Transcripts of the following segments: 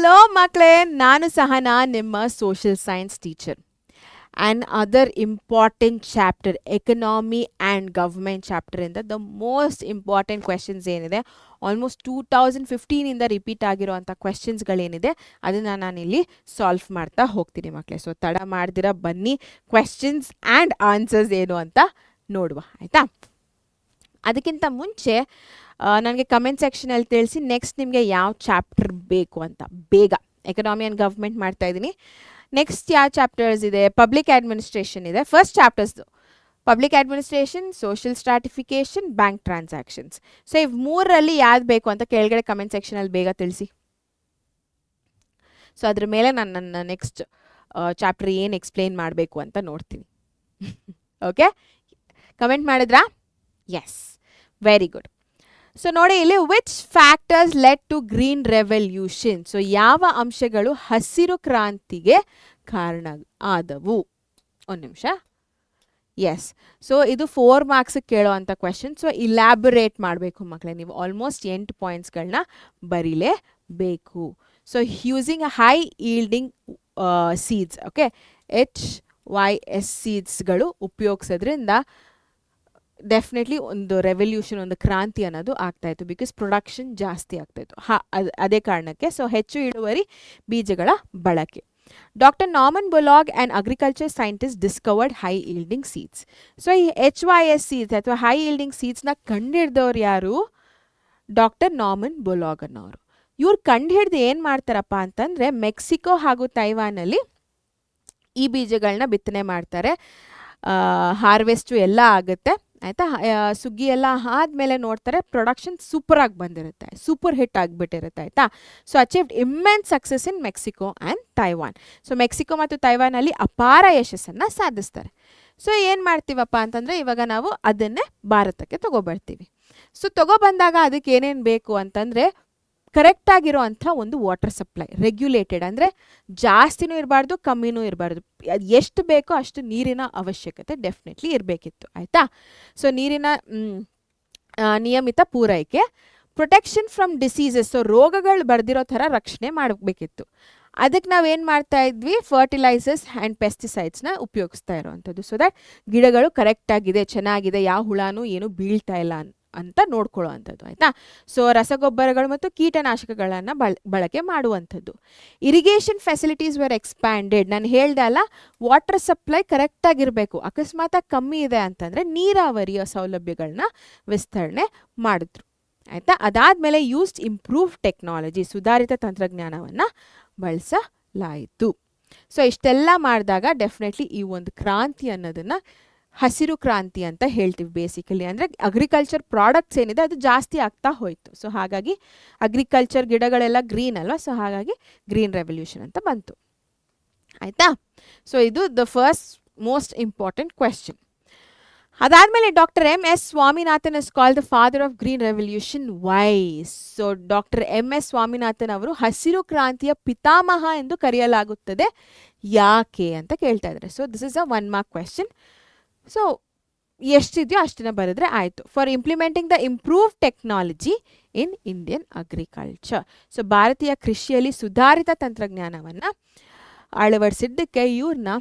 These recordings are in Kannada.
ಹಲೋ ಮಕ್ಕಳೇ, ನಾನು ಸಹನಾ, ನಿಮ್ಮ social science teacher. And other important chapter economy and government ಚಾಪ್ಟರಿಂದ ದ ಮೋಸ್ಟ್ ಇಂಪಾರ್ಟೆಂಟ್ ಕ್ವೆಶನ್ಸ್ ಏನಿದೆ, ಆಲ್ಮೋಸ್ಟ್ 2015ಇಂದ ರಿಪೀಟ್ ಆಗಿರೋವಂಥ ಕ್ವೆಶನ್ಸ್ಗಳೇನಿದೆ ಅದನ್ನು ನಾನಿಲ್ಲಿ ಸಾಲ್ವ್ ಮಾಡ್ತಾ ಹೋಗ್ತೀನಿ ಮಕ್ಕಳೇ. ಸೊ ತಡ ಮಾಡ್ದಿರ ಬನ್ನಿ, ಕ್ವೆಶನ್ಸ್ ಆ್ಯಂಡ್ ಆನ್ಸರ್ಸ್ ಏನು ಅಂತ ನೋಡುವ, ಆಯಿತಾ? ಅದಕ್ಕಿಂತ ಮುಂಚೆ ನನಗೆ ಕಮೆಂಟ್ ಸೆಕ್ಷನಲ್ಲಿ ತಿಳಿಸಿ ನೆಕ್ಸ್ಟ್ ನಿಮಗೆ ಯಾವ ಚಾಪ್ಟರ್ ಬೇಕು ಅಂತ. ಬೇಗ ಎಕನಾಮಿ ಆ್ಯಂಡ್ ಗವರ್ಮೆಂಟ್ ಮಾಡ್ತಾ ಇದ್ದೀನಿ. ನೆಕ್ಸ್ಟ್ ಯಾವ ಚಾಪ್ಟರ್ಸ್ ಇದೆ? ಪಬ್ಲಿಕ್ ಅಡ್ಮಿನಿಸ್ಟ್ರೇಷನ್ ಇದೆ. ಫಸ್ಟ್ ಚಾಪ್ಟರ್ಸ್ದು public administration, social stratification, bank transactions. So ಇವು ಮೂರರಲ್ಲಿ ಯಾವ್ದು ಬೇಕು ಅಂತ ಕೆಳಗಡೆ ಕಮೆಂಟ್ ಸೆಕ್ಷನಲ್ಲಿ ಬೇಗ ತಿಳಿಸಿ. ಸೊ ಅದ್ರ ಮೇಲೆ ನಾನು ನನ್ನ ನೆಕ್ಸ್ಟ್ ಚಾಪ್ಟರ್ ಏನು ಎಕ್ಸ್ಪ್ಲೇನ್ ಮಾಡಬೇಕು ಅಂತ ನೋಡ್ತೀನಿ. ಓಕೆ, ಕಮೆಂಟ್ ಮಾಡಿದ್ರಾ? Yes, very good. ಸೊ ನೋಡಿ ಇಲ್ಲಿ, which factors led to green revolution. So ಯಾವ ಅಂಶಗಳು ಹಸಿರು ಕ್ರಾಂತಿಗೆ ಕಾರಣ ಆದವು? ಒಂದು ನಿಮಿಷ. ಎಸ್, ಸೊ ಇದು 4 ಮಾರ್ಕ್ಸಿಗೆ ಕೇಳೋವಂಥ ಕ್ವೆಶನ್. ಸೊ ಇಲ್ಯಾಬೊರೇಟ್ ಮಾಡಬೇಕು ಮಕ್ಕಳೇ, ನೀವು ಆಲ್ಮೋಸ್ಟ್ 8 ಪಾಯಿಂಟ್ಸ್ಗಳನ್ನ ಬರೀಲೇಬೇಕು. So using high yielding seeds, okay, HYS ಸೀಡ್ಸ್ಗಳು ಉಪಯೋಗಿಸೋದ್ರಿಂದ ಡೆಫಿನೆಟ್ಲಿ ಒಂದು ರೆವಲ್ಯೂಷನ್, ಒಂದು ಕ್ರಾಂತಿ ಅನ್ನೋದು ಆಗ್ತಾಯಿತ್ತು. ಬಿಕಾಸ್ ಪ್ರೊಡಕ್ಷನ್ ಜಾಸ್ತಿ ಆಗ್ತಾಯಿತ್ತು. ಅದೇ ಕಾರಣಕ್ಕೆ. ಸೊ ಹೆಚ್ಚು ಇಳುವರಿ ಬೀಜಗಳ ಬಳಕೆ. Doctor Norman Borlaug and agriculture scientist discovered high yielding seeds. So ಈ HYS ಸೀಡ್ಸ್ ಅಥವಾ ಹೈ ಈಲ್ಡಿಂಗ್ ಸೀಡ್ಸ್ನ ಕಂಡುಹಿಡ್ದವ್ರು ಯಾರು? ಡಾಕ್ಟರ್ ನಾರ್ಮನ್ ಬೊಲಾಗ್ ಅನ್ನೋರು. ಇವ್ರು ಕಂಡುಹಿಡ್ದು ಏನು ಮಾಡ್ತಾರಪ್ಪ ಅಂತಂದರೆ, ಮೆಕ್ಸಿಕೋ ಹಾಗೂ ತೈವಾನಲ್ಲಿ ಈ ಬೀಜಗಳನ್ನ ಬಿತ್ತನೆ ಮಾಡ್ತಾರೆ. ಹಾರ್ವೆಸ್ಟು ಎಲ್ಲ ಆಗುತ್ತೆ, ಆಯಿತಾ? ಸುಗ್ಗಿ ಎಲ್ಲ ಆದಮೇಲೆ ನೋಡ್ತಾರೆ, ಪ್ರೊಡಕ್ಷನ್ ಸೂಪರಾಗಿ ಬಂದಿರುತ್ತೆ, ಸೂಪರ್ ಹಿಟ್ ಆಗಿಬಿಟ್ಟಿರುತ್ತೆ, ಆಯಿತಾ? So achieved immense success in Mexico and Taiwan. So Mexico ಮತ್ತು ತೈವಾನಲ್ಲಿ ಅಪಾರ ಯಶಸ್ಸನ್ನು ಸಾಧಿಸ್ತಾರೆ. ಸೊ ಏನು ಮಾಡ್ತೀವಪ್ಪ ಅಂತಂದರೆ, ಇವಾಗ ನಾವು ಅದನ್ನೇ ಭಾರತಕ್ಕೆ ತೊಗೊಬರ್ತೀವಿ. ಸೊ ತೊಗೊಬಂದಾಗ ಅದಕ್ಕೆ ಏನೇನು ಬೇಕು ಅಂತಂದರೆ, ಕರೆಕ್ಟಾಗಿರೋ ಅಂಥ ಒಂದು ವಾಟರ್ ಸಪ್ಲೈ, ರೆಗ್ಯುಲೇಟೆಡ್, ಅಂದರೆ ಜಾಸ್ತಿನೂ ಇರಬಾರ್ದು, ಕಮ್ಮಿನೂ ಇರಬಾರ್ದು. ಅದು ಎಷ್ಟು ಬೇಕೋ ಅಷ್ಟು ನೀರಿನ ಅವಶ್ಯಕತೆ ಡೆಫಿನೆಟ್ಲಿ ಇರಬೇಕಿತ್ತು, ಆಯಿತಾ? ಸೊ ನೀರಿನ ನಿಯಮಿತ ಪೂರೈಕೆ. ಪ್ರೊಟೆಕ್ಷನ್ ಫ್ರಮ್ ಡಿಸೀಸಸ್, ಸೊ ರೋಗಗಳು ಬರ್ದಿರೋ ಥರ ರಕ್ಷಣೆ ಮಾಡಬೇಕಿತ್ತು. ಅದಕ್ಕೆ ನಾವೇನು ಮಾಡ್ತಾ ಇದ್ವಿ? ಫರ್ಟಿಲೈಸರ್ಸ್ ಆ್ಯಂಡ್ ಪೆಸ್ಟಿಸೈಡ್ಸ್ನ ಉಪಯೋಗಿಸ್ತಾ ಇರೋವಂಥದ್ದು. ಸೊ ದ್ಯಾಟ್ ಗಿಡಗಳು ಕರೆಕ್ಟಾಗಿದೆ, ಚೆನ್ನಾಗಿದೆ, ಯಾವ ಹುಳನೂ ಏನು ಬೀಳ್ತಾ ಇಲ್ಲ ಅಂತ ನೋಡ್ಕೊಳ್ಳೋ ಅಂಥದ್ದು, ಆಯಿತಾ? ಸೊ ರಸಗೊಬ್ಬರಗಳು ಮತ್ತು ಕೀಟನಾಶಕಗಳನ್ನು ಬಳಕೆ ಮಾಡುವಂಥದ್ದು. Irrigation facilities were expanded. ನಾನು ಹೇಳ್ದೆ ಅಲ್ಲ, ವಾಟರ್ ಸಪ್ಲೈ ಕರೆಕ್ಟಾಗಿರಬೇಕು. ಅಕಸ್ಮಾತಾಗಿ ಕಮ್ಮಿ ಇದೆ ಅಂತಂದರೆ ನೀರಾವರಿಯ ಸೌಲಭ್ಯಗಳನ್ನ ವಿಸ್ತರಣೆ ಮಾಡಿದ್ರು, ಆಯಿತಾ? ಅದಾದಮೇಲೆ ಯೂಸ್ಡ್ ಇಂಪ್ರೂವ್ ಟೆಕ್ನಾಲಜಿ, ಸುಧಾರಿತ ತಂತ್ರಜ್ಞಾನವನ್ನು ಬಳಸಲಾಯಿತು. ಸೊ ಇಷ್ಟೆಲ್ಲ ಮಾಡಿದಾಗ ಡೆಫಿನೆಟ್ಲಿ ಈ ಒಂದು ಕ್ರಾಂತಿ ಅನ್ನೋದನ್ನು ಹಸಿರು ಕ್ರಾಂತಿ ಅಂತ ಹೇಳ್ತೀವಿ. ಬೇಸಿಕಲಿ ಅಂದರೆ ಅಗ್ರಿಕಲ್ಚರ್ ಪ್ರಾಡಕ್ಟ್ಸ್ ಏನಿದೆ ಅದು ಜಾಸ್ತಿ ಆಗ್ತಾ ಹೋಯಿತು. ಸೊ ಹಾಗಾಗಿ ಅಗ್ರಿಕಲ್ಚರ್ ಗಿಡಗಳೆಲ್ಲ ಗ್ರೀನ್ ಅಲ್ವಾ, ಸೊ ಹಾಗಾಗಿ ಗ್ರೀನ್ ರೆವಲ್ಯೂಷನ್ ಅಂತ ಬಂತು, ಆಯಿತಾ? ಸೊ ಇದು the first most important question. ಅದಾದಮೇಲೆ doctor MS Swaminathan is called the father of green revolution. Why? So doctor MS Swaminathan ಅವರು ಹಸಿರು ಕ್ರಾಂತಿಯ ಪಿತಾಮಹ ಎಂದು ಕರೆಯಲಾಗುತ್ತದೆ, ಯಾಕೆ ಅಂತ ಕೇಳ್ತಾ ಇದ್ದಾರೆ. So this is a 1 mark question. So ಎಷ್ಟಿದೆಯೋ ಅಷ್ಟನ್ನ ಬರೆದ್ರೆ ಆಯಿತು. For implementing the improve technology in Indian agriculture. So ಭಾರತೀಯ ಕೃಷಿಯಲ್ಲಿ ಸುಧಾರಿತ ತಂತ್ರಜ್ಞಾನವನ್ನು ಅಳವಡಿಸಿದ್ದಕ್ಕೆ ಇವ್ರನ್ನ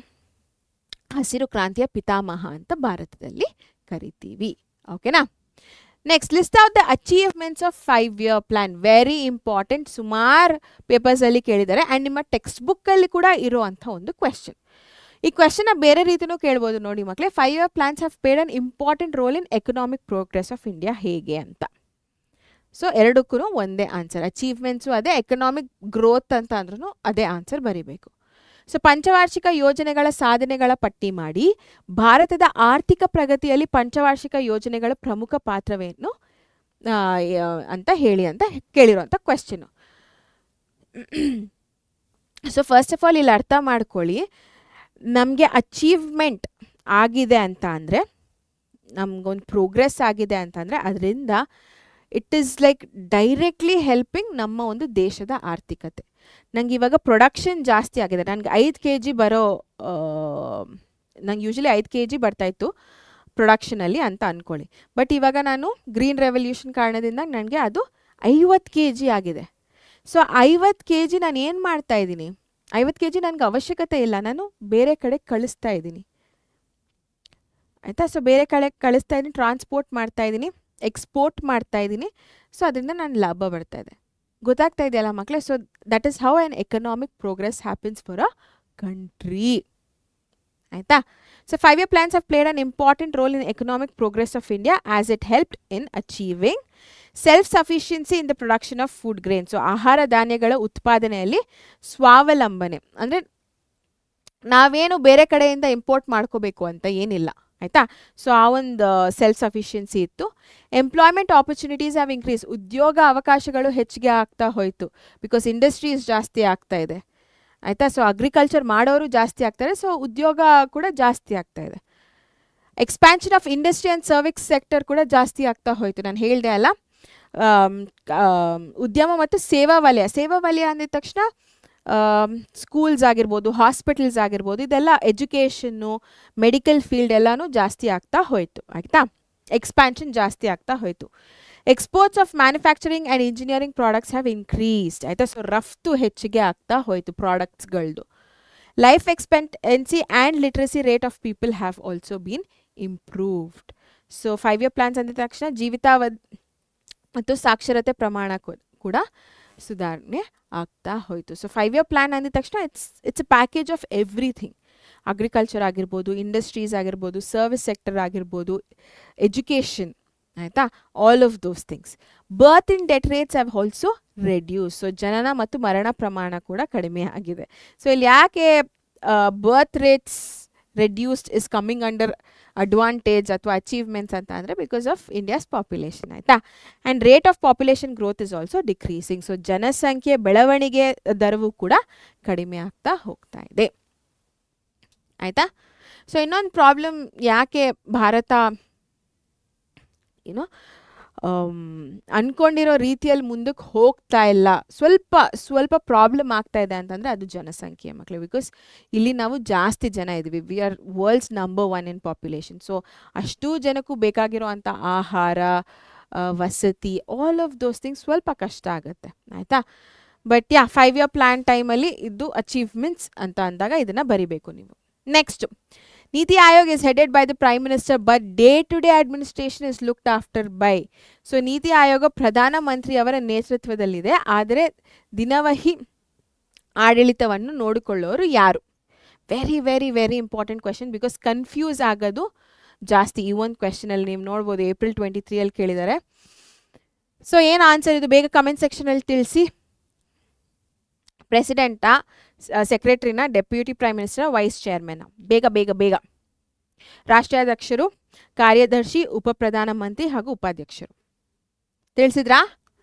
ಹಸಿರು ಕ್ರಾಂತಿಯ ಪಿತಾಮಹ ಅಂತ ಭಾರತದಲ್ಲಿ ಕರಿತೀವಿ, ಓಕೆನಾ? Next, list out the achievements of 5-year plan. Very important, ಸುಮಾರು ಪೇಪರ್ಸಲ್ಲಿ ಕೇಳಿದ್ದಾರೆ ಆ್ಯಂಡ್ ನಿಮ್ಮ ಟೆಕ್ಸ್ಟ್ ಬುಕ್ಕಲ್ಲಿ ಕೂಡ ಇರುವಂಥ ಒಂದು ಕ್ವೆಶ್ಚನ್. ಈ ಕ್ವೆಶನ್ನ ಬೇರೆ ರೀತಿಯೂ ಕೇಳ್ಬೋದು ನೋಡಿ ಮಕ್ಕಳೇ. 5-year plans have played an important role in economic progress of India, ಹೇಗೆ ಅಂತ. ಸೊ ಎರಡಕ್ಕೂ ಒಂದೇ ಆನ್ಸರ್. ಅಚೀವ್ಮೆಂಟ್ಸು ಅದೇ, ಎಕನಾಮಿಕ್ ಗ್ರೋತ್ ಅಂತ ಅಂದ್ರೂ ಅದೇ ಆನ್ಸರ್ ಬರೀಬೇಕು. ಸೊ ಪಂಚವಾರ್ಷಿಕ ಯೋಜನೆಗಳ ಸಾಧನೆಗಳ ಪಟ್ಟಿ ಮಾಡಿ, ಭಾರತದ ಆರ್ಥಿಕ ಪ್ರಗತಿಯಲ್ಲಿ ಪಂಚವಾರ್ಷಿಕ ಯೋಜನೆಗಳ ಪ್ರಮುಖ ಪಾತ್ರವೇನು ಅಂತ ಹೇಳಿ ಅಂತ ಕೇಳಿರೋಂಥ ಕ್ವೆಶ್ಚನು. ಸೊ ಫಸ್ಟ್ ಆಫ್ ಆಲ್ ಇಲ್ಲಿ ಅರ್ಥ ಮಾಡ್ಕೊಳ್ಳಿ, ನಮಗೆ ಅಚೀವ್ಮೆಂಟ್ ಆಗಿದೆ ಅಂತ ಅಂದರೆ, ನಮಗೊಂದು ಪ್ರೋಗ್ರೆಸ್ ಆಗಿದೆ ಅಂತಂದರೆ ಅದರಿಂದ it is like directly helping ನಮ್ಮ ಒಂದು ದೇಶದ ಆರ್ಥಿಕತೆ. ನಂಗೆ ಇವಾಗ ಪ್ರೊಡಕ್ಷನ್ ಜಾಸ್ತಿ ಆಗಿದೆ, ನನಗೆ 5 kg ಬರೋ, ನಂಗೆ ಯೂಶ್ವಲಿ 5 kg ಬರ್ತಾಯಿತ್ತು ಪ್ರೊಡಕ್ಷನಲ್ಲಿ ಅಂತ ಅಂದ್ಕೊಳ್ಳಿ. ಬಟ್ ಇವಾಗ ನಾನು ಗ್ರೀನ್ ರೆವಲ್ಯೂಷನ್ ಕಾರಣದಿಂದ ನನಗೆ ಅದು 50 kg ಆಗಿದೆ. ಸೊ 50 ಕೆ ಜಿ ನಾನು ಏನು ಮಾಡ್ತಾ ಇದ್ದೀನಿ, 50 ಕೆ ಜಿ ನನಗೆ ಅವಶ್ಯಕತೆ ಇಲ್ಲ, ನಾನು ಬೇರೆ ಕಡೆ ಕಳಿಸ್ತಾ ಇದ್ದೀನಿ. ಆಯಿತಾ? ಸೊ ಬೇರೆ ಕಡೆ ಕಳಿಸ್ತಾ ಇದ್ದೀನಿ, ಟ್ರಾನ್ಸ್ಪೋರ್ಟ್ ಮಾಡ್ತಾ ಇದ್ದೀನಿ, ಎಕ್ಸ್ಪೋರ್ಟ್ ಮಾಡ್ತಾ ಇದ್ದೀನಿ. ಸೊ ಅದರಿಂದ ನಾನು ಲಾಭ ಬರ್ತಾ ಇದೆ. ಗೊತ್ತಾಗ್ತಾ ಇದೆಯಲ್ಲ ಮಕ್ಕಳೇ? So that is how an economic progress happens for a country. ಆಯಿತಾ? So 5-year plans have played an important role in economic progress of India as it helped in achieving self-sufficiency in the production of food grain. So ಆಹಾರ ಧಾನ್ಯಗಳ ಉತ್ಪಾದನೆಯಲ್ಲಿ ಸ್ವಾವಲಂಬನೆ ಅಂದರೆ ನಾವೇನು ಬೇರೆ ಕಡೆಯಿಂದ ಇಂಪೋರ್ಟ್ ಮಾಡ್ಕೋಬೇಕು ಅಂತ ಏನಿಲ್ಲ. ಆಯಿತಾ? ಸೊ ಆ ಒಂದು ಸೆಲ್ಫ್ ಸಫಿಷಿಯನ್ಸಿ ಇತ್ತು. ಎಂಪ್ಲಾಯ್ಮೆಂಟ್ ಆಪರ್ಚುನಿಟೀಸ್ ಹ್ಯಾವ್ ಇನ್ಕ್ರೀಸ್, ಉದ್ಯೋಗ ಅವಕಾಶಗಳು ಹೆಚ್ಚಿಗೆ ಆಗ್ತಾ ಹೋಯಿತು, ಬಿಕಾಸ್ ಇಂಡಸ್ಟ್ರೀಸ್ ಜಾಸ್ತಿ ಆಗ್ತಾ ಇದೆ. ಆಯಿತಾ? ಸೊ ಅಗ್ರಿಕಲ್ಚರ್ ಮಾಡೋರು ಜಾಸ್ತಿ ಆಗ್ತಾರೆ, ಸೊ ಉದ್ಯೋಗ ಕೂಡ ಜಾಸ್ತಿ ಆಗ್ತಾ ಇದೆ. Expansion of industry and service sector ಕೂಡ ಜಾಸ್ತಿ ಆಗ್ತಾ ಹೋಯಿತು. ನಾನು ಹೇಳಿದೆ ಅಲ್ಲ, ಉದ್ಯಮ ಮತ್ತು ಸೇವಾ ವಲಯ. ಸೇವಾ ವಲಯ ಅಂದಿದ ತಕ್ಷಣ ಸ್ಕೂಲ್ಸ್ ಆಗಿರ್ಬೋದು, ಹಾಸ್ಪಿಟಲ್ಸ್ ಆಗಿರ್ಬೋದು, ಇದೆಲ್ಲ ಎಜುಕೇಷನ್ನು, ಮೆಡಿಕಲ್ ಫೀಲ್ಡ್ ಎಲ್ಲನೂ ಜಾಸ್ತಿ ಆಗ್ತಾ ಹೋಯಿತು. ಆಯಿತಾ? ಎಕ್ಸ್ಪ್ಯಾನ್ಷನ್ ಜಾಸ್ತಿ ಆಗ್ತಾ ಹೋಯಿತು. Exports of manufacturing and engineering products have increased. ಆಯಿತಾ? ಸೊ ರಫ್ತು ಹೆಚ್ಚಿಗೆ ಆಗ್ತಾ ಹೋಯಿತು ಪ್ರಾಡಕ್ಟ್ಸ್ಗಳದ್ದು. Life expectancy and literacy rate of people have also been improved. So 5-year plans ಅಂದಿದ ತಕ್ಷಣ ಜೀವಿತಾವಧಿ ಮತ್ತು ಸಾಕ್ಷರತೆ ಪ್ರಮಾಣ ಕೂಡ ಸುಧಾರಣೆ ಆಗ್ತಾ ಹೋಯಿತು. ಸೊ 5-year ಪ್ಲ್ಯಾನ್ ಅಂದಿದ ತಕ್ಷಣ it's a package of everything. Agriculture ಆಗಿರ್ಬೋದು, ಇಂಡಸ್ಟ್ರೀಸ್ ಆಗಿರ್ಬೋದು, ಸರ್ವಿಸ್ ಸೆಕ್ಟರ್ ಆಗಿರ್ಬೋದು, ಎಜುಕೇಷನ್. ಆಯಿತಾ? All of those things. Birth in death rates have also reduce. So ಜನನ ಮತ್ತು ಮರಣ ಪ್ರಮಾಣ ಕೂಡ ಕಡಿಮೆ ಆಗಿದೆ. ಸೊ ಇಲ್ಲಿ ಯಾಕೆ birth rates reduced is coming under advantage ಅಥವಾ ಅಚೀವ್ಮೆಂಟ್ಸ್ ಅಂತ ಅಂದರೆ ಬಿಕಾಸ್ ಆಫ್ ಇಂಡಿಯಾಸ್ ಪಾಪ್ಯುಲೇಷನ್. ಆಯಿತಾ? And rate of population growth is also decreasing. So ಜನಸಂಖ್ಯೆ ಬೆಳವಣಿಗೆ ದರವು ಕೂಡ ಕಡಿಮೆ ಆಗ್ತಾ ಹೋಗ್ತಾ ಇದೆ. ಆಯಿತಾ? ಸೊ ಇನ್ನೊಂದು ಪ್ರಾಬ್ಲಮ್, ಯಾಕೆ ಭಾರತ ಏನೋ ಅಂದ್ಕೊಂಡಿರೋ ರೀತಿಯಲ್ಲಿ ಮುಂದಕ್ಕೆ ಹೋಗ್ತಾ ಇಲ್ಲ, ಸ್ವಲ್ಪ ಪ್ರಾಬ್ಲಮ್ ಆಗ್ತಾ ಇದೆ ಅಂತಂದರೆ ಅದು ಜನಸಂಖ್ಯೆ ಮಕ್ಕಳು. ಬಿಕಾಸ್ ಇಲ್ಲಿ ನಾವು ಜಾಸ್ತಿ ಜನ ಇದ್ದೀವಿ. We are world's number 1 in population. So ಅಷ್ಟೂ ಜನಕ್ಕೂ ಬೇಕಾಗಿರೋ ಅಂಥ ಆಹಾರ, ವಸತಿ, ಆಲ್ ಆಫ್ ದೋಸ್ ಥಿಂಗ್ಸ್ ಸ್ವಲ್ಪ ಕಷ್ಟ ಆಗುತ್ತೆ. ಆಯಿತಾ? ಬಟ್ 5-year ಪ್ಲ್ಯಾನ್ ಟೈಮಲ್ಲಿ ಇದು ಅಚೀವ್ಮೆಂಟ್ಸ್ ಅಂತ ಅಂದಾಗ ಇದನ್ನು ಬರಿಬೇಕು ನೀವು. Next, NITI Aayog is headed by the prime minister but day to day administration is looked after by. So NITI Aayog ಪ್ರಧಾನಮಂತ್ರಿಯವರ ನೇತೃತ್ವದಲ್ಲಿದೆ, ಆದರೆ ದಿನವಹಿ ಆಡಳಿತವನ್ನು ನೋಡಿಕೊಳ್ಳೋರು ಯಾರು? Very very very important question, because confuse ಆಗೋದು ಜಾಸ್ತಿ. ಈ ಒಂದು ಕ್ವೆಶನಲ್ಲಿ ನೀವು ನೋಡ್ಬೋದು, April 23 ಕೇಳಿದ್ದಾರೆ. ಸೊ ಏನು ಆನ್ಸರ್ ಇದು? ಬೇಗ ಕಮೆಂಟ್ ಸೆಕ್ಷನಲ್ಲಿ ತಿಳಿಸಿ. ಪ್ರೆಸಿಡೆಂಟಾ, ಸೆಕ್ರೆಟರಿನ, deputy prime minister, vice chairman? ಬೇಗ ಬೇಗ ಬೇಗ. ರಾಷ್ಟ್ರಾಧ್ಯಕ್ಷರು, ಕಾರ್ಯದರ್ಶಿ, ಉಪ ಪ್ರಧಾನಮಂತ್ರಿ ಹಾಗೂ ಉಪಾಧ್ಯಕ್ಷರು. ತಿಳಿಸಿದ್ರಾ?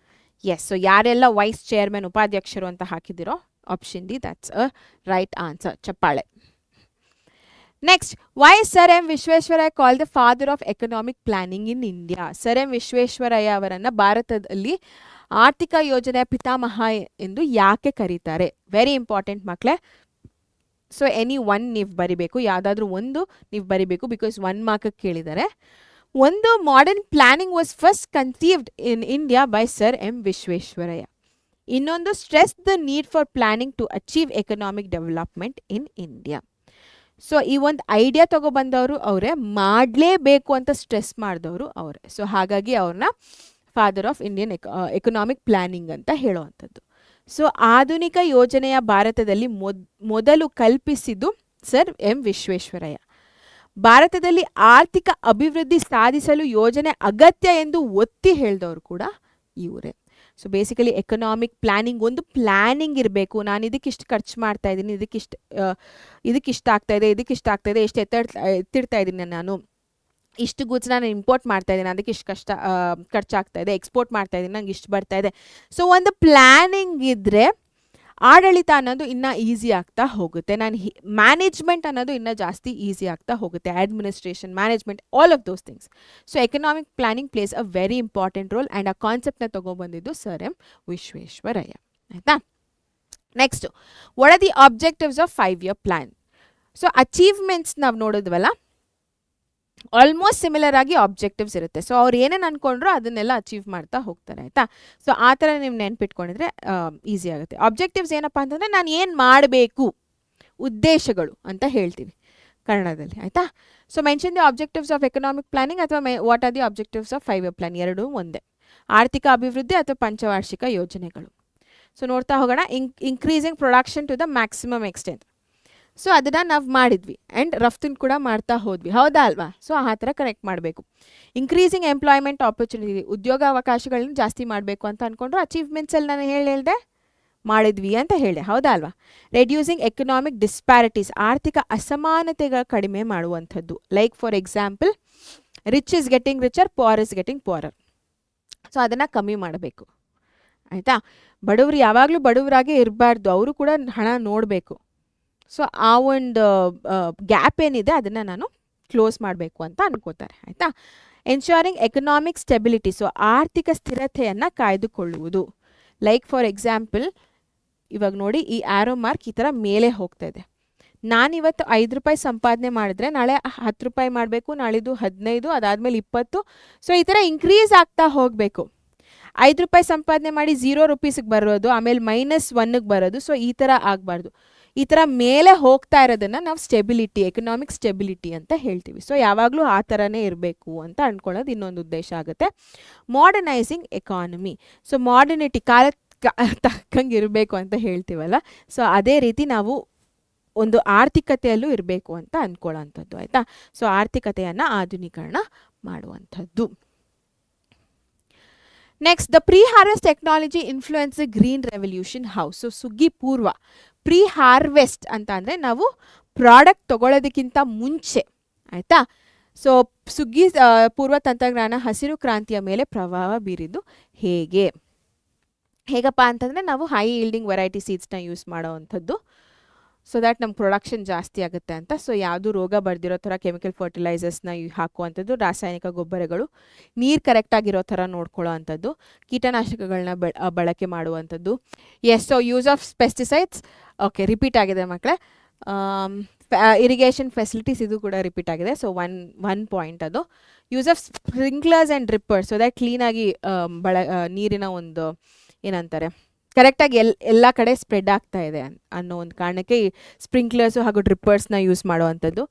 ಎಸ್. ಸೊ ಯಾರೆಲ್ಲ ವೈಸ್ ಚೇರ್ಮನ್, ಉಪಾಧ್ಯಕ್ಷರು ಅಂತ ಹಾಕಿದಿರೋ option D, that's a right answer. ಚಪ್ಪಾಳೆ. Next, why sir M Visvesvaraya call the father of economic planning in India? Sir M Visvesvaraya ಅವರನ್ನು ಭಾರತದಲ್ಲಿ ಆರ್ಥಿಕ ಯೋಜನೆಯ ಪಿತಾಮಹ ಎಂದು ಯಾಕೆ ಕರೀತಾರೆ? ವೆರಿ ಇಂಪಾರ್ಟೆಂಟ್ ಮಕ್ಕಳೇ. ಸೊ ಎನಿ ಒನ್ ನೀವು ಬರಿಬೇಕು, ಯಾವುದಾದ್ರೂ ಒಂದು ನೀವು ಬರಿಬೇಕು, ಬಿಕಾಸ್ 1 ಮಾರ್ಕ್ ಕೇಳಿದ್ದಾರೆ. ಒಂದು, modern planning was first conceived in India by sir M Visvesvaraya. ಇನ್ನೊಂದು, stress the need for planning to achieve economic development in India. So ಈ ಒಂದು ಐಡಿಯಾ ತಗೊಬಂದವರು ಅವರೇ, ಮಾಡಲೇಬೇಕು ಅಂತ ಸ್ಟ್ರೆಸ್ ಮಾಡಿದವರು ಅವರೇ. ಸೊ ಹಾಗಾಗಿ ಅವ್ರನ್ನ father of Indian economic planning ಅಂತ ಹೇಳುವಂಥದ್ದು. ಸೊ ಆಧುನಿಕ ಯೋಜನೆಯ ಭಾರತದಲ್ಲಿ ಮೊದಲು ಕಲ್ಪಿಸಿದ್ದು ಸರ್ ಎಂ ವಿಶ್ವೇಶ್ವರಯ್ಯ. ಭಾರತದಲ್ಲಿ ಆರ್ಥಿಕ ಅಭಿವೃದ್ಧಿ ಸಾಧಿಸಲು ಯೋಜನೆ ಅಗತ್ಯ ಎಂದು ಒತ್ತಿ ಹೇಳಿದವರು ಕೂಡ ಇವರೇ. ಸೊ ಬೇಸಿಕಲಿ ಎಕನಾಮಿಕ್ ಪ್ಲಾನಿಂಗ್, ಒಂದು ಪ್ಲ್ಯಾನಿಂಗ್ ಇರಬೇಕು. ನಾನು ಇದಕ್ಕಿಷ್ಟು ಖರ್ಚು ಮಾಡ್ತಾ ಇದ್ದೀನಿ, ಇದಕ್ಕಿಷ್ಟ ಆಗ್ತಾ ಇದೆ, ಎಷ್ಟು ಎತ್ತಿಡ್ತಾ ಇದ್ದೀನಿ ನಾನು, ಇಷ್ಟು ಗೂಡ್ಸ್ ನಾನು ಇಂಪೋರ್ಟ್ ಮಾಡ್ತಾ ಇದ್ದೀನಿ, ಅದಕ್ಕೆ ಇಷ್ಟು ಖರ್ಚಾಗ್ತಾ ಇದೆ, ಎಕ್ಸ್ಪೋರ್ಟ್ ಮಾಡ್ತಾ ಇದ್ದೀನಿ, ನಂಗೆ ಇಷ್ಟು ಬರ್ತಾ ಇದೆ. ಸೊ ಒಂದು ಪ್ಲ್ಯಾನಿಂಗ್ ಇದ್ದರೆ ಆಡಳಿತ ಅನ್ನೋದು ಇನ್ನೂ ಈಸಿ ಆಗ್ತಾ ಹೋಗುತ್ತೆ. ಮ್ಯಾನೇಜ್ಮೆಂಟ್ ಅನ್ನೋದು ಇನ್ನೂ ಜಾಸ್ತಿ ಈಸಿ ಆಗ್ತಾ ಹೋಗುತ್ತೆ. Administration, management, all of those things. So economic planning place a very important role, and ಆ ಕಾನ್ಸೆಪ್ಟ್ನ ತೊಗೊಬಂದಿದ್ದು ಸರ್ ಎಂ ವಿಶ್ವೇಶ್ವರಯ್ಯ. ಆಯಿತಾ? Next, what are the objectives of 5-year plan? So achievements ನಾವು ನೋಡಿದ್ವಲ್ಲ, ಆಲ್ಮೋಸ್ಟ್ ಸಿಮಿಲರ್ ಆಗಿ ಆಬ್ಜೆಕ್ಟಿವ್ಸ್ ಇರುತ್ತೆ. ಸೊ ಅವ್ರು ಏನೇನು ಅಂದ್ಕೊಂಡ್ರು ಅದನ್ನೆಲ್ಲ ಅಚೀವ್ ಮಾಡ್ತಾ ಹೋಗ್ತಾರೆ ಆಯಿತಾ. ಸೊ ಆ ಥರ ನೀವು ನೆನ್ಪಿಟ್ಕೊಂಡಿದ್ರೆ ಈಸಿ ಆಗುತ್ತೆ. ಆಬ್ಜೆಕ್ಟಿವ್ಸ್ ಏನಪ್ಪ ಅಂತಂದರೆ ನಾನು ಏನು ಮಾಡಬೇಕು, ಉದ್ದೇಶಗಳು ಅಂತ ಹೇಳ್ತೀವಿ ಕನ್ನಡದಲ್ಲಿ ಆಯಿತಾ. So mention the objectives of economic planning ಅಥವಾ what are the objectives of 5 year plan, ಎರಡೂ ಒಂದೇ. ಆರ್ಥಿಕ ಅಭಿವೃದ್ಧಿ ಅಥವಾ ಪಂಚವಾರ್ಷಿಕ ಯೋಜನೆಗಳು. ಸೊ ನೋಡ್ತಾ ಹೋಗೋಣ. Increasing production to the maximum extent. So ಅದನ್ನು ನಾವು ಮಾಡಿದ್ವಿ ಆ್ಯಂಡ್ ರಫ್ತನ್ನು ಕೂಡ ಮಾಡ್ತಾ ಹೋದ್ವಿ, ಹೌದಾ ಅಲ್ವಾ. ಸೊ ಆ ಥರ ಕನೆಕ್ಟ್ ಮಾಡಬೇಕು. ಇನ್ಕ್ರೀಸಿಂಗ್ ಎಂಪ್ಲಾಯ್ಮೆಂಟ್ ಆಪರ್ಚುನಿಟಿ, ಉದ್ಯೋಗ ಅವಕಾಶಗಳನ್ನ ಜಾಸ್ತಿ ಮಾಡಬೇಕು ಅಂತ ಅಂದ್ಕೊಂಡ್ರು. ಅಚೀವ್ಮೆಂಟ್ಸಲ್ಲಿ ನಾನು ಹೇಳಿದೆ ಮಾಡಿದ್ವಿ ಅಂತ ಹೇಳಿದೆ, ಹೌದಾ ಅಲ್ವಾ. ರೆಡ್ಯೂಸಿಂಗ್ ಎಕನಾಮಿಕ್ ಡಿಸ್ಪ್ಯಾರಿಟೀಸ್, ಆರ್ಥಿಕ ಅಸಮಾನತೆಗಳ ಕಡಿಮೆ ಮಾಡುವಂಥದ್ದು. Like for example rich is getting richer, poor is getting poorer. So ಅದನ್ನು ಕಮ್ಮಿ ಮಾಡಬೇಕು ಆಯಿತಾ. ಬಡವರು ಯಾವಾಗಲೂ ಬಡವರಾಗೇ ಇರಬಾರ್ದು, ಅವರು ಕೂಡ ಹಣ ನೋಡಬೇಕು. ಸೊ ಆ ಒಂದು ಗ್ಯಾಪ್ ಏನಿದೆ ಅದನ್ನು ನಾನು ಕ್ಲೋಸ್ ಮಾಡಬೇಕು ಅಂತ ಅನ್ಕೋತಾರೆ ಆಯಿತಾ. ಎನ್ಶೋರಿಂಗ್ ಎಕನಾಮಿಕ್ ಸ್ಟೆಬಿಲಿಟಿ, ಸೊ ಆರ್ಥಿಕ ಸ್ಥಿರತೆಯನ್ನು ಕಾಯ್ದುಕೊಳ್ಳುವುದು. ಲೈಕ್ ಫಾರ್ ಎಕ್ಸಾಂಪಲ್ ಇವಾಗ ನೋಡಿ, ಈ ಆ್ಯರೋ ಮಾರ್ಕ್ ಈ ಥರ ಮೇಲೆ ಹೋಗ್ತಾ ಇದೆ. ನಾನಿವತ್ತು 5 ರೂಪಾಯಿ ಸಂಪಾದನೆ ಮಾಡಿದ್ರೆ ನಾಳೆ 10 ರೂಪಾಯಿ ಮಾಡಬೇಕು, ನಾಳಿದ್ದು 15, ಅದಾದಮೇಲೆ 20. ಸೊ ಈ ಥರ ಇನ್ಕ್ರೀಸ್ ಆಗ್ತಾ ಹೋಗಬೇಕು. 5 ರೂಪಾಯಿ ಸಂಪಾದನೆ ಮಾಡಿ 0 ರೂಪೀಸಿಗೆ ಬರೋದು, ಆಮೇಲೆ -1ಗೆ ಬರೋದು. ಸೊ ಈ ಥರ ಆಗಬಾರ್ದು. ಈ ಥರ ಮೇಲೆ ಹೋಗ್ತಾ ಇರೋದನ್ನು ನಾವು ಸ್ಟೆಬಿಲಿಟಿ, ಎಕನಾಮಿಕ್ ಸ್ಟೆಬಿಲಿಟಿ ಅಂತ ಹೇಳ್ತೀವಿ. ಸೊ ಯಾವಾಗಲೂ ಆ ಥರನೇ ಇರಬೇಕು ಅಂತ ಅಂದ್ಕೊಳ್ಳೋದು ಇನ್ನೊಂದು ಉದ್ದೇಶ ಆಗುತ್ತೆ. ಮಾಡರ್ನೈಸಿಂಗ್ ಎಕಾನಮಿ, ಸೊ ಮಾಡರ್ನಿಟಿ, ಕಾಲ ತಕ್ಕಂಗೆ ಇರಬೇಕು ಅಂತ ಹೇಳ್ತೀವಲ್ಲ. ಸೊ ಅದೇ ರೀತಿ ನಾವು ಒಂದು ಆರ್ಥಿಕತೆಯಲ್ಲೂ ಇರಬೇಕು ಅಂತ ಅಂದ್ಕೊಳ್ಳೋಂಥದ್ದು ಆಯಿತಾ. ಸೊ ಆರ್ಥಿಕತೆಯನ್ನು ಆಧುನೀಕರಣ ಮಾಡುವಂಥದ್ದು. Next, the pre harvest technology influence the green revolution house. So ಸುಗ್ಗಿ ಪೂರ್ವ, ಪ್ರೀ ಹಾರ್ವೆಸ್ಟ್ ಅಂತ ಅಂದರೆ ನಾವು ಪ್ರಾಡಕ್ಟ್ ತಗೊಳ್ಳೋದಕ್ಕಿಂತ ಮುಂಚೆ ಆಯಿತಾ. ಸೊ ಸುಗ್ಗಿ ಪೂರ್ವ ತಂತ್ರಜ್ಞಾನ ಹಸಿರು ಕ್ರಾಂತಿಯ ಮೇಲೆ ಪ್ರಭಾವ ಬೀರಿದ್ದು ಹೇಗಪ್ಪ ಅಂತಂದರೆ ನಾವು ಹೈ ಈಲ್ಡಿಂಗ್ ವೆರೈಟಿ ಸೀಡ್ಸ್ನ ಯೂಸ್ ಮಾಡೋವಂಥದ್ದು. ಸೊ ದ್ಯಾಟ್ ನಮ್ಮ ಪ್ರೊಡಕ್ಷನ್ ಜಾಸ್ತಿ ಆಗುತ್ತೆ ಅಂತ. ಸೊ ಯಾವುದು ರೋಗ ಬರ್ದಿರೋ ಥರ ಕೆಮಿಕಲ್ ಫರ್ಟಿಲೈಸರ್ಸ್ನ ಹಾಕುವಂಥದ್ದು, ರಾಸಾಯನಿಕ ಗೊಬ್ಬರಗಳು, ನೀರು ಕರೆಕ್ಟಾಗಿರೋ ಥರ ನೋಡ್ಕೊಳ್ಳೋ ಅಂಥದ್ದು, ಕೀಟನಾಶಕಗಳನ್ನ ಬಳಕೆ ಮಾಡುವಂಥದ್ದು. Yes, so use of pesticides, okay repeat ಆಗಿದೆ ಮಕ್ಕಳೇ. ಇರಿಗೇಷನ್ ಫೆಸಿಲಿಟೀಸ್, ಇದು ಕೂಡ ರಿಪೀಟ್ ಆಗಿದೆ. ಸೊ ಒನ್ ಪಾಯಿಂಟ್ ಅದು. Use of sprinklers and drippers, so that ಕ್ಲೀನಾಗಿ ನೀರಿನ ಒಂದು ಏನಂತಾರೆ ಕರೆಕ್ಟಾಗಿ ಎಲ್ಲ ಕಡೆ ಸ್ಪ್ರೆಡ್ ಆಗ್ತಾ ಇದೆ ಅನ್ನೋ ಒಂದು ಕಾರಣಕ್ಕೆ ಈ ಸ್ಪ್ರಿಂಕ್ಲರ್ಸು ಹಾಗೂ ಡ್ರಿಪ್ಪರ್ಸ್ನ ಯೂಸ್ ಮಾಡುವಂಥದ್ದು.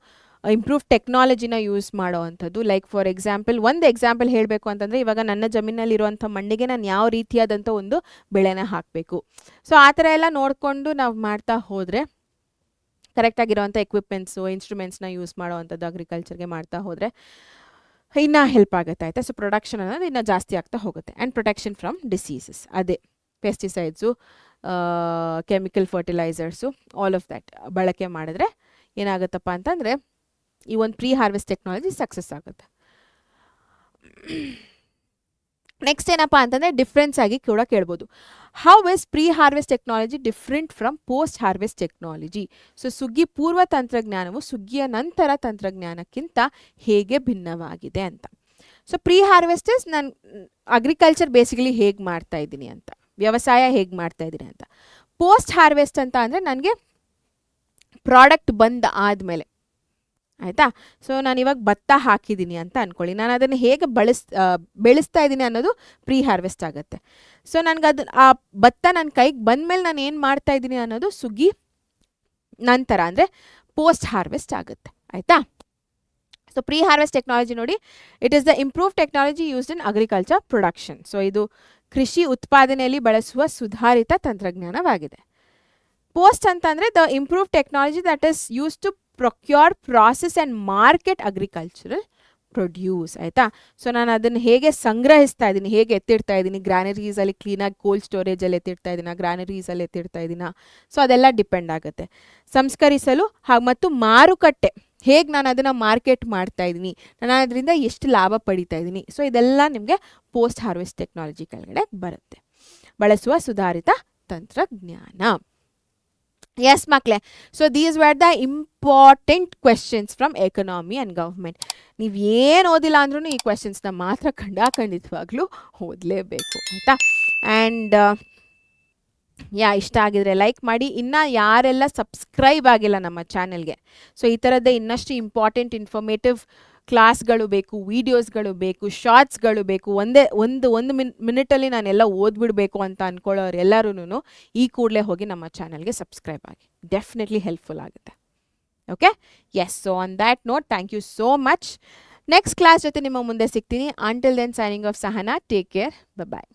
ಇಂಪ್ರೂವ್ ಟೆಕ್ನಾಲಜಿನ ಯೂಸ್ ಮಾಡೋವಂಥದ್ದು. ಲೈಕ್ ಫಾರ್ ಎಕ್ಸಾಂಪಲ್, ಒಂದು ಎಕ್ಸಾಂಪಲ್ ಹೇಳಬೇಕು ಅಂತಂದರೆ, ಇವಾಗ ನನ್ನ ಜಮೀನಲ್ಲಿರುವಂಥ ಮಣ್ಣಿಗೆ ನಾನು ಯಾವ ರೀತಿಯಾದಂಥ ಒಂದು ಬೆಳೆನ ಹಾಕಬೇಕು. ಸೊ ಆ ಥರ ಎಲ್ಲ ನೋಡಿಕೊಂಡು ನಾವು ಮಾಡ್ತಾ ಹೋದರೆ, ಕರೆಕ್ಟಾಗಿರೋವಂಥ ಎಕ್ವಿಪ್ಮೆಂಟ್ಸು, ಇನ್ಸ್ಟ್ರೂಮೆಂಟ್ಸ್ನ ಯೂಸ್ ಮಾಡೋವಂಥದ್ದು ಅಗ್ರಿಕಲ್ಚರ್ಗೆ ಮಾಡ್ತಾ ಹೋದರೆ ಇನ್ನೂ ಹೆಲ್ಪ್ ಆಗುತ್ತೆ ಆಯಿತಾ. ಸೊ ಪ್ರೊಡಕ್ಷನ್ ಅನ್ನೋದು ಇನ್ನೂ ಜಾಸ್ತಿ ಆಗ್ತಾ ಹೋಗುತ್ತೆ. ಆ್ಯಂಡ್ ಪ್ರೊಟೆಕ್ಷನ್ ಫ್ರಮ್ ಡಿಸೀಸಸ್, ಅದೇ pesticides, chemical fertilisers, all of that ಬಳಕೆ ಮಾಡಿದ್ರೆ ಏನಾಗುತ್ತಪ್ಪ ಅಂತಂದರೆ ಈ ಒಂದು ಪ್ರೀ ಹಾರ್ವೆಸ್ಟ್ ಟೆಕ್ನಾಲಜಿ ಸಕ್ಸಸ್ ಆಗುತ್ತೆ. ನೆಕ್ಸ್ಟ್ ಏನಪ್ಪ ಅಂತಂದರೆ ಡಿಫ್ರೆನ್ಸ್ ಆಗಿ ಕೂಡ ಕೇಳ್ಬೋದು. How is pre harvest technology different from post harvest technology. So ಸುಗ್ಗಿ ಪೂರ್ವ ತಂತ್ರಜ್ಞಾನವು ಸುಗ್ಗಿಯ ನಂತರ ತಂತ್ರಜ್ಞಾನಕ್ಕಿಂತ ಹೇಗೆ ಭಿನ್ನವಾಗಿದೆ ಅಂತ. ಸೊ ಪ್ರೀ ಹಾರ್ವೆಸ್ಟ್ ಇಸ್ ನಾನು ಅಗ್ರಿಕಲ್ಚರ್ ಬೇಸಿಕಲಿ ಹೇಗೆ ಮಾಡ್ತಾ ಇದ್ದೀನಿ ಅಂತ, ವ್ಯವಸಾಯ ಹೇಗೆ ಮಾಡ್ತಾ ಇದ್ದೀನಿ ಅಂತ. ಪೋಸ್ಟ್ ಹಾರ್ವೆಸ್ಟ್ ಅಂತ ಅಂದರೆ ನನಗೆ ಪ್ರಾಡಕ್ಟ್ ಬಂದ ಆದಮೇಲೆ ಆಯಿತಾ. ಸೊ ನಾನು ಇವಾಗ ಭತ್ತ ಹಾಕಿದ್ದೀನಿ ಅಂತ ಅಂದ್ಕೊಳ್ಳಿ, ನಾನು ಅದನ್ನು ಹೇಗೆ ಬೆಳೆಸ್ತಾ ಇದ್ದೀನಿ ಅನ್ನೋದು ಪ್ರೀ ಹಾರ್ವೆಸ್ಟ್ ಆಗುತ್ತೆ. ಸೊ ನನಗೆ ಆ ಭತ್ತ ನನ್ನ ಕೈಗೆ ಬಂದಮೇಲೆ ನಾನು ಏನು ಮಾಡ್ತಾ ಇದ್ದೀನಿ ಅನ್ನೋದು ಸುಗ್ಗಿ ನಂತರ ಅಂದರೆ ಪೋಸ್ಟ್ ಹಾರ್ವೆಸ್ಟ್ ಆಗುತ್ತೆ ಆಯಿತಾ. ಸೊ ಪ್ರೀ ಹಾರ್ವೆಸ್ಟ್ ಟೆಕ್ನಾಲಜಿ ನೋಡಿ, it is the improve technology used in agriculture production. So ಇದು ಕೃಷಿ ಉತ್ಪಾದನೆಯಲ್ಲಿ ಬಳಸುವ ಸುಧಾರಿತ ತಂತ್ರಜ್ಞಾನವಾಗಿದೆ. ಪೋಸ್ಟ್ ಅಂತಂದರೆ the improve technology that is use to procure, process and market agricultural produce ಆಯಿತಾ. ಸೊ ನಾನು ಅದನ್ನು ಹೇಗೆ ಸಂಗ್ರಹಿಸ್ತಾ ಇದ್ದೀನಿ, ಹೇಗೆ ಎತ್ತಿಡ್ತಾ ಇದ್ದೀನಿ, ಗ್ರಾನರೀಸಲ್ಲಿ ಕ್ಲೀನಾಗಿ ಕೋಲ್ಡ್ ಸ್ಟೋರೇಜಲ್ಲಿ ಎತ್ತಿಡ್ತಾ ಇದ್ದೀನ, ಗ್ರಾನರೀಸಲ್ಲಿ ಎತ್ತಿಡ್ತಾ ಇದ್ದೀನ. ಸೊ ಅದೆಲ್ಲ ಡಿಪೆಂಡ್ ಆಗುತ್ತೆ. ಸಂಸ್ಕರಿಸಲು ಮತ್ತು ಮಾರುಕಟ್ಟೆ, ಹೇಗೆ ನಾನು ಅದನ್ನು ಮಾರ್ಕೆಟ್ ಮಾಡ್ತಾ ಇದ್ದೀನಿ, ನಾನು ಅದರಿಂದ ಎಷ್ಟು ಲಾಭ ಪಡಿತಾ ಇದ್ದೀನಿ. ಸೊ ಇದೆಲ್ಲ ನಿಮಗೆ ಪೋಸ್ಟ್ ಹಾರ್ವೆಸ್ಟ್ ಟೆಕ್ನಾಲಜಿ ಕೆಳಗಡೆ ಬರುತ್ತೆ. ಬಳಸುವ ಸುಧಾರಿತ ತಂತ್ರಜ್ಞಾನ. ಎಸ್ ಮಕ್ಕಳೇ, so these were the important questions from economy and government. ನೀವು ಏನು ಓದಿಲ್ಲ ಅಂದ್ರೂ ಈ ಕ್ವೆಶನ್ಸ್ನ ಮಾತ್ರ ಖಂಡಿತವಾಗ್ಲೂ ಓದಲೇಬೇಕು ಆಯಿತಾ. ಆ್ಯಂಡ್ ಇಷ್ಟ ಆಗಿದ್ರೆ ಲೈಕ್ ಮಾಡಿ. ಇನ್ನು ಯಾರೆಲ್ಲ ಸಬ್ಸ್ಕ್ರೈಬ್ ಆಗಿಲ್ಲ ನಮ್ಮ ಚಾನೆಲ್ಗೆ, ಸೊ ಈ ಥರದ್ದೇ ಇನ್ನಷ್ಟು ಇಂಪಾರ್ಟೆಂಟ್ ಇನ್ಫಾರ್ಮೇಟಿವ್ ಕ್ಲಾಸ್ಗಳು ಬೇಕು, ವೀಡಿಯೋಸ್ಗಳು ಬೇಕು, ಶಾರ್ಟ್ಸ್ಗಳು ಬೇಕು, ಒಂದು ಮಿನಿಟಲ್ಲಿ ನಾನೆಲ್ಲ ಓದ್ಬಿಡಬೇಕು ಅಂತ ಅಂದ್ಕೊಳ್ಳೋರು ಎಲ್ಲರೂ ಈ ಕೂಡಲೇ ಹೋಗಿ ನಮ್ಮ ಚಾನಲ್ಗೆ ಸಬ್ಸ್ಕ್ರೈಬ್ ಆಗಿ. ಡೆಫಿನೆಟ್ಲಿ ಹೆಲ್ಪ್ಫುಲ್ ಆಗುತ್ತೆ. Okay, yes. So on that note, thank you so much. Next class ಜೊತೆ ನಿಮ್ಮ ಮುಂದೆ ಸಿಗ್ತೀನಿ. Until then signing off Sahana. Take care. ಬಾಯ್.